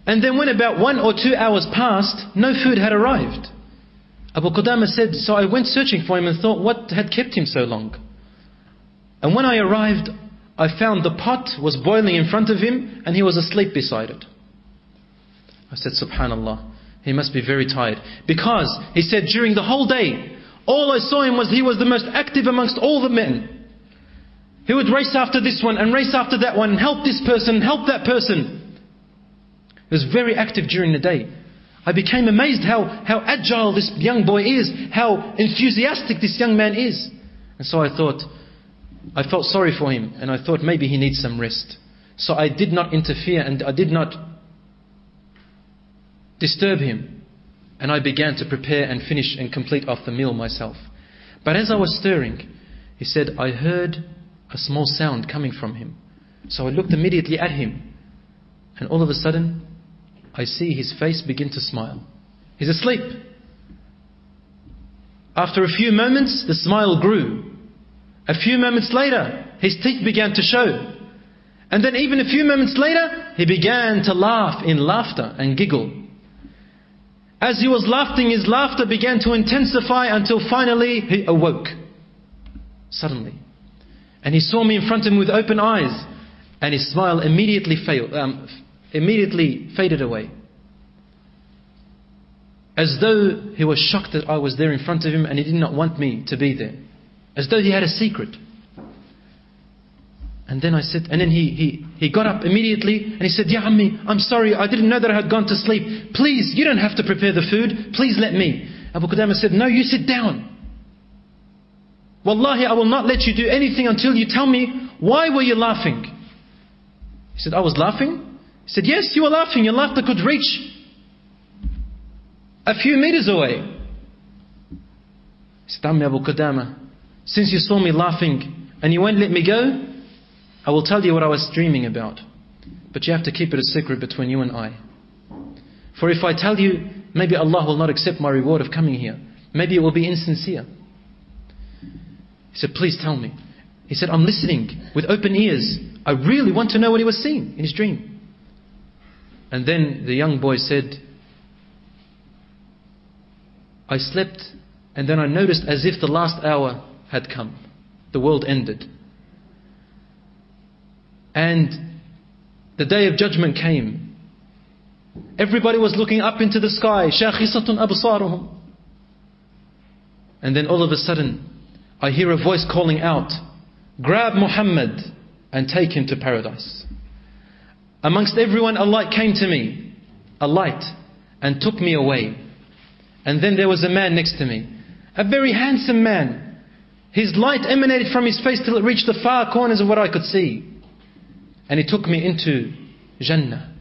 And then when about 1 or 2 hours passed, no food had arrived. Abu Qudama said, so I went searching for him and thought, what had kept him so long? And when I arrived, I found the pot was boiling in front of him and he was asleep beside it. I said, Subhanallah, he must be very tired. Because, he said, during the whole day, all I saw him was he was the most active amongst all the men. He would race after this one and race after that one and help this person, help that person. He was very active during the day. I became amazed how agile this young boy is, how enthusiastic this young man is. And so I thought, I felt sorry for him and I thought maybe he needs some rest. So I did not interfere and I did not disturb him. And I began to prepare and finish and complete off the meal myself. But as I was stirring, he said, I heard a small sound coming from him. So I looked immediately at him. And all of a sudden, I see his face begin to smile. He's asleep. After a few moments, the smile grew. A few moments later, his teeth began to show. And then even a few moments later, he began to laugh in laughter and giggle. As he was laughing, his laughter began to intensify until finally he awoke. Suddenly. And he saw me in front of him with open eyes. And his smile immediately faded away. As though he was shocked that I was there in front of him and he did not want me to be there. As though he had a secret. And then he got up immediately and he said, Ya Ammi, I'm sorry, I didn't know that I had gone to sleep. Please, you don't have to prepare the food. Please let me. Abu Qudama said, no, you sit down. Wallahi, I will not let you do anything until you tell me, why were you laughing? He said, I was laughing? He said, yes, you were laughing. Your laughter could reach a few meters away. He said, Ammi Abu Qudama, since you saw me laughing and you won't let me go, I will tell you what I was dreaming about. But you have to keep it a secret between you and I. For if I tell you, maybe Allah will not accept my reward of coming here. Maybe it will be insincere. He said, please tell me. He said, I'm listening with open ears. I really want to know what he was seeing in his dream. And then the young boy said, I slept and then I noticed as if the last hour had come. The world ended. And the day of judgment came. Everybody was looking up into the sky. شَاخِصَةٌ أَبْصَارُهُمْ. And then all of a sudden, I hear a voice calling out, grab Muhammad and take him to paradise. Amongst everyone, a light came to me. A light. And took me away. And then there was a man next to me. A very handsome man. His light emanated from his face till it reached the far corners of what I could see. And he took me into Jannah.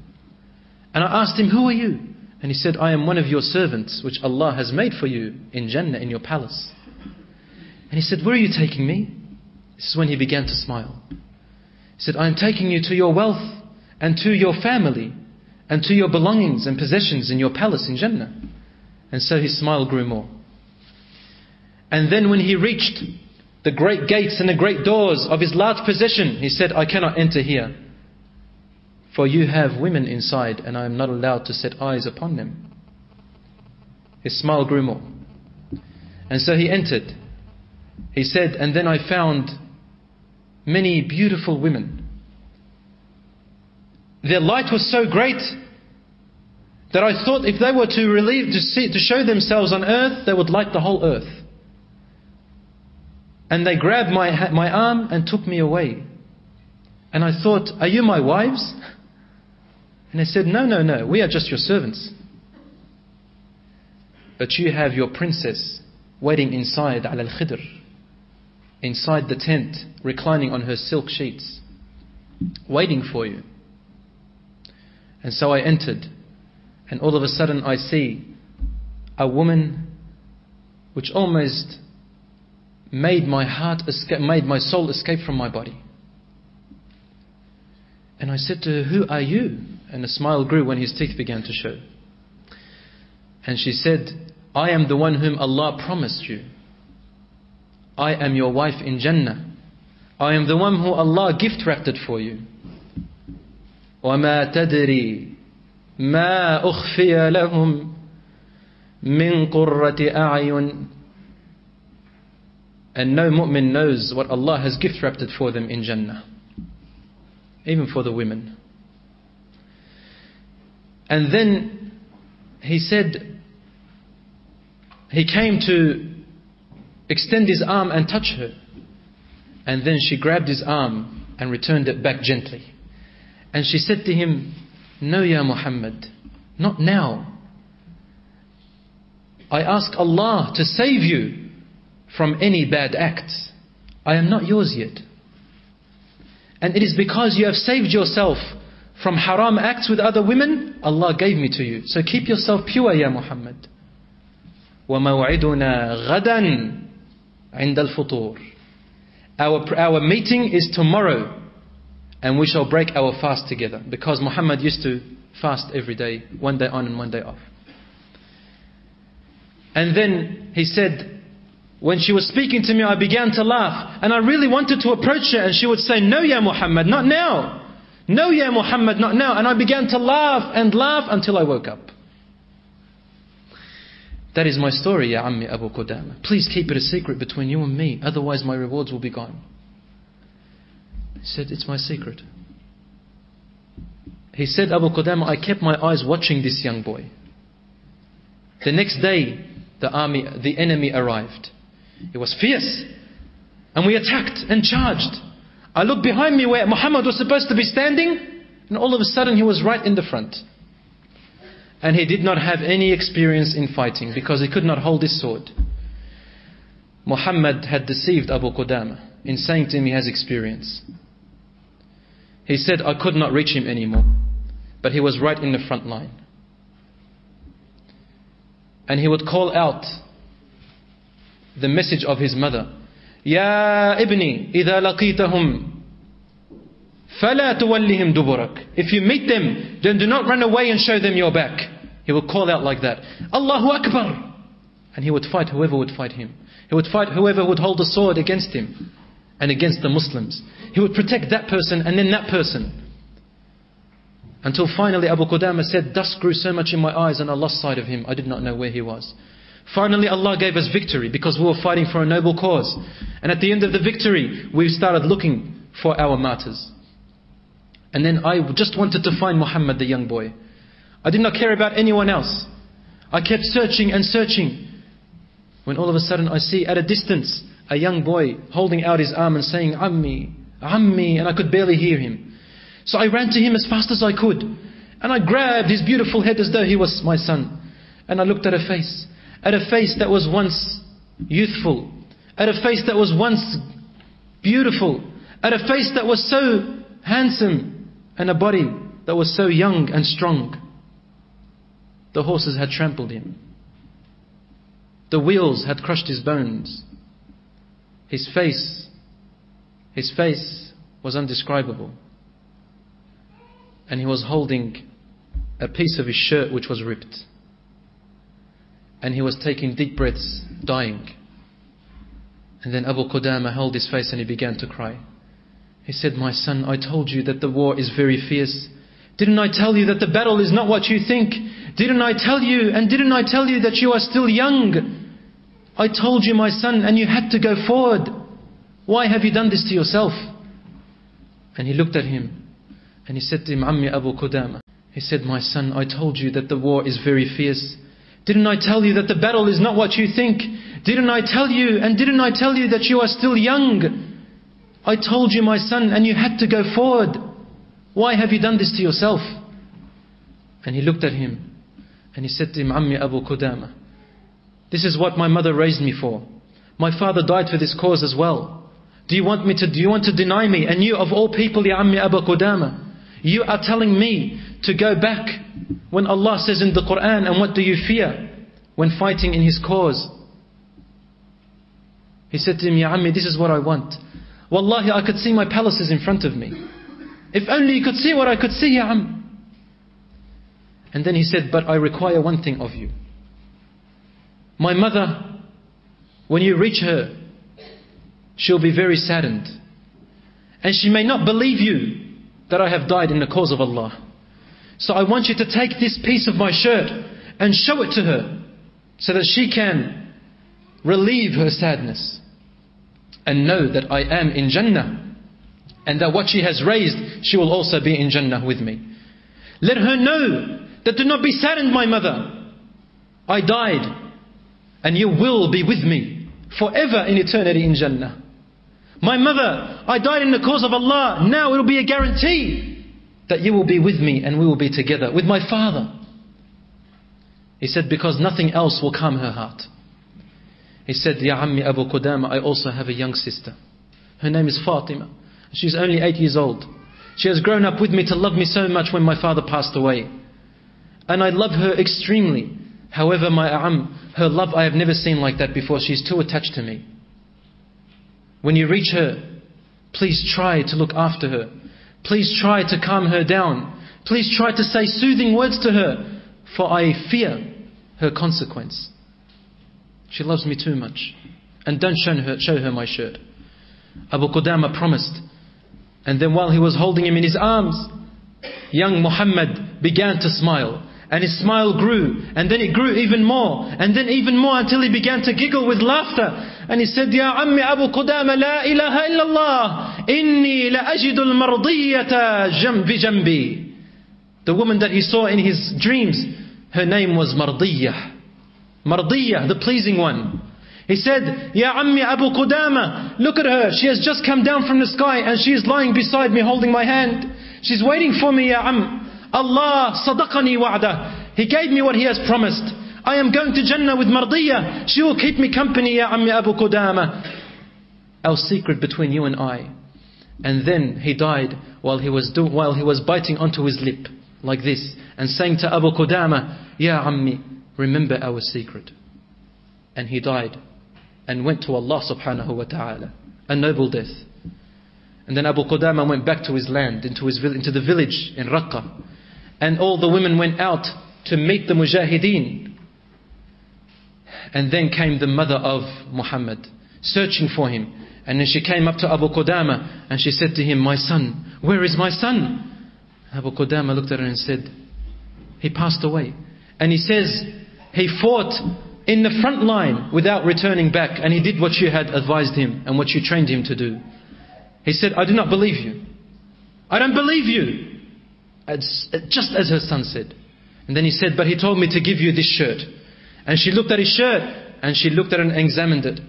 And I asked him, who are you? And he said, I am one of your servants, which Allah has made for you in Jannah, in your palace. And he said, where are you taking me? This is when he began to smile. He said, I am taking you to your wealth and to your family and to your belongings and possessions in your palace in Jannah. And so his smile grew more. And then when he reached the great gates and the great doors of his large possession, he said, I cannot enter here. For you have women inside and I am not allowed to set eyes upon them. His smile grew more. And so he entered. He said, and then I found many beautiful women. Their light was so great that I thought if they were to show themselves on earth, they would light the whole earth. And they grabbed my arm and took me away. And I thought, are you my wives? And they said, no, we are just your servants. But you have your princess waiting inside al-Khidr, inside the tent, reclining on her silk sheets, waiting for you. And so I entered, and all of a sudden I see a woman which almost made my soul escape from my body. And I said to her, who are you? And a smile grew when his teeth began to show. And she said, I am the one whom Allah promised you. I am your wife in Jannah. I am the one who Allah gift wrapped it for you. وَمَا تَدْرِي مَا أُخْفِيَ لَهُمْ مِنْ قُرَّةِ أَعْيُنٍ. And no mu'min knows what Allah has gift wrapped for them in Jannah. Even for the women. And then he said, he came to extend his arm and touch her. And then she grabbed his arm and returned it back gently. And she said to him, no, Ya Muhammad, not now. I ask Allah to save you from any bad acts. I am not yours yet. And it is because you have saved yourself from haram acts with other women, Allah gave me to you. So keep yourself pure, Ya Muhammad. وَمَوْعِدُنَا غَدًا عِنْدَ الْفُطُورِ. Our meeting is tomorrow, and we shall break our fast together. Because Muhammad used to fast every day, one day on and one day off. And then he said, when she was speaking to me, I began to laugh. And I really wanted to approach her, and she would say, no, Ya Muhammad, not now. No, Ya Muhammad, not now. And I began to laugh and laugh until I woke up. That is my story, Ya Ammi Abu Qudama. Please keep it a secret between you and me, otherwise my rewards will be gone. He said, it's my secret. He said, Abu Qudama, I kept my eyes watching this young boy. The next day, the enemy arrived. It was fierce. And we attacked and charged. I looked behind me where Muhammad was supposed to be standing, and all of a sudden he was right in the front. And he did not have any experience in fighting because he could not hold his sword. Muhammad had deceived Abu Qudama in saying to him he has experience. He said, I could not reach him anymore. But he was right in the front line. And he would call out the message of his mother. Ya ibni, idha laqitahum, fala tuwallihim duburak. If you meet them, then do not run away and show them your back. He would call out like that. Allahu Akbar. And he would fight whoever would fight him. He would fight whoever would hold a sword against him and against the Muslims. He would protect that person and then that person. Until finally Abu Qudama said, dust grew so much in my eyes and I lost sight of him. I did not know where he was. Finally Allah gave us victory because we were fighting for a noble cause. And at the end of the victory, we started looking for our martyrs. And then I just wanted to find Muhammad, the young boy. I did not care about anyone else. I kept searching and searching. When all of a sudden I see at a distance a young boy holding out his arm and saying, Ammi, Ammi, and I could barely hear him. So I ran to him as fast as I could. And I grabbed his beautiful head as though he was my son. And I looked at a face. At a face that was once youthful. At a face that was once beautiful. At a face that was so handsome. And a body that was so young and strong. The horses had trampled him. The wheels had crushed his bones. His face was indescribable. And he was holding a piece of his shirt which was ripped. And he was taking deep breaths, dying. And then Abu Qudama held his face and he began to cry. He said, my son, I told you that the war is very fierce. Didn't I tell you that the battle is not what you think? Didn't I tell you that you are still young? I told you, my son, and you had to go forward. Why have you done this to yourself? And he looked at him and he said to him, Ammi Abu Qudama. He said, my son, I told you that the war is very fierce. Didn't I tell you that the battle is not what you think? Didn't I tell you that you are still young? I told you, my son, and you had to go forward. Why have you done this to yourself? And he looked at him and he said to him, Ammi Abu Qudama, this is what my mother raised me for. My father died for this cause as well. Do you want to deny me? And you of all people, Ya Ammi Abu Qudama, you are telling me to go back when Allah says in the Qur'an, and what do you fear when fighting in His cause? He said to him, Ya Ammi, this is what I want. Wallahi, I could see my palaces in front of me. If only you could see what I could see, Ya Am. And then he said, but I require one thing of you. My mother, when you reach her, she'll be very saddened. And she may not believe you that I have died in the cause of Allah. So I want you to take this piece of my shirt and show it to her, so that she can relieve her sadness and know that I am in Jannah, and that what she has raised, she will also be in Jannah with me. Let her know that do not be saddened, my mother. I died, and you will be with me forever in eternity in Jannah. My mother, I died in the cause of Allah. Now it will be a guarantee that you will be with me and we will be together with my father. He said, because nothing else will calm her heart. He said, Ya Ammi Abu Qudama, I also have a young sister. Her name is Fatima. She's only 8 years old. She has grown up with me to love me so much when my father passed away. And I love her extremely. However, my her love I have never seen like that before. She's too attached to me. When you reach her, please try to look after her. Please try to calm her down. Please try to say soothing words to her, for I fear her consequence. She loves me too much. And don't show her my shirt. Abu Qudama promised. And then while he was holding him in his arms, young Muhammad began to smile. And his smile grew. And then it grew even more. And then even more until he began to giggle with laughter. And he said, Ya Ammi Abu Qudama, la ilaha illallah. Inni la ajidul mardiyata jambi jambi. The woman that he saw in his dreams, her name was Mardiyah. Mardiyah, the pleasing one. He said, Ya Ammi Abu Qudama, look at her. She has just come down from the sky and she is lying beside me holding my hand. She's waiting for me, Ya Am. Allah sadaqani wa'dah. He gave me what He has promised. I am going to Jannah with Mardiyah. She will keep me company, Ya Ammi Abu Qudama. Our secret between you and I. And then he died while he was biting onto his lip like this and saying to Abu Qudama, Ya Ammi, remember our secret. And he died and went to Allah subhanahu wa ta'ala. A noble death. And then Abu Qudama went back to his land, into the village in Raqqa. And all the women went out to meet the mujahideen. And then came the mother of Muhammad, searching for him. And then she came up to Abu Qudama and she said to him, my son, where is my son? Abu Qudama looked at her and said, he passed away. And he says, he fought in the front line without returning back. And he did what you had advised him and what you trained him to do. He said, I do not believe you. I don't believe you. Just as her son said. And then he said, but he told me to give you this shirt. And she looked at his shirt and she looked at it and examined it.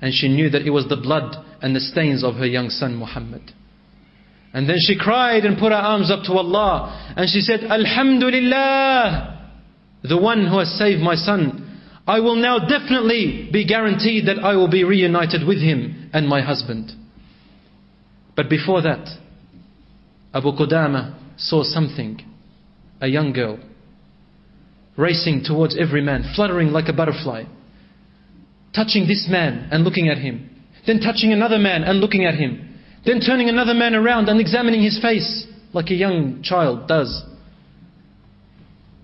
And she knew that it was the blood and the stains of her young son Muhammad. And then she cried and put her arms up to Allah. And she said, Alhamdulillah, the one who has saved my son. I will now definitely be guaranteed that I will be reunited with him and my husband. But before that, Abu Qudama saw something. A young girl racing towards every man, fluttering like a butterfly, touching this man and looking at him, then touching another man and looking at him, then turning another man around and examining his face like a young child does.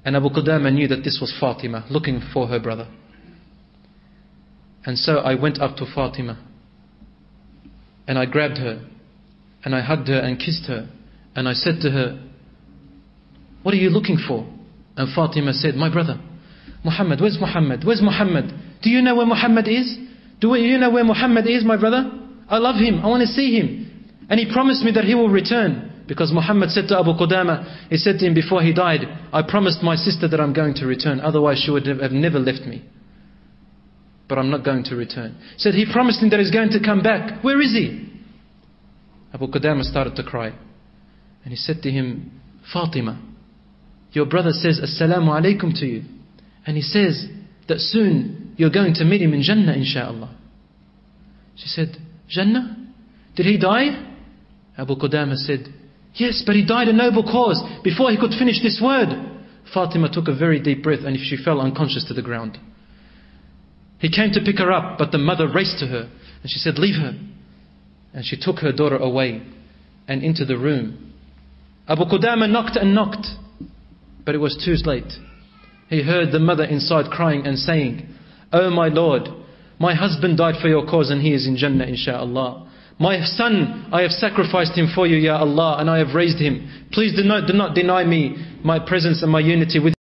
And Abu Qudama knew that this was Fatima looking for her brother. And so I went up to Fatima and I grabbed her and I hugged her and kissed her. And I said to her, what are you looking for? And Fatima said, my brother, Muhammad, where's Muhammad? Where's Muhammad? Do you know where Muhammad is? Do you know where Muhammad is, my brother? I love him. I want to see him. And he promised me that he will return. Because Muhammad said to Abu Qudama, he said to him before he died, I promised my sister that I'm going to return. Otherwise she would have never left me. But I'm not going to return. He said he promised him that he's going to come back. Where is he? Abu Qudama started to cry. And he said to him, Fatima, your brother says Assalamu alaikum to you. And he says that soon you're going to meet him in Jannah, inshaAllah. She said, Jannah? Did he die? Abu Qudama said, yes, but he died a noble cause. Before he could finish this word, Fatima took a very deep breath and she fell unconscious to the ground. He came to pick her up, but the mother raced to her and she said, leave her. And she took her daughter away and into the room. Abu Qudama knocked and knocked, but it was too late. He heard the mother inside crying and saying, oh my Lord, my husband died for your cause and he is in Jannah, inshaAllah. My son, I have sacrificed him for you, Ya Allah, and I have raised him. Please do not deny me my presence and my unity with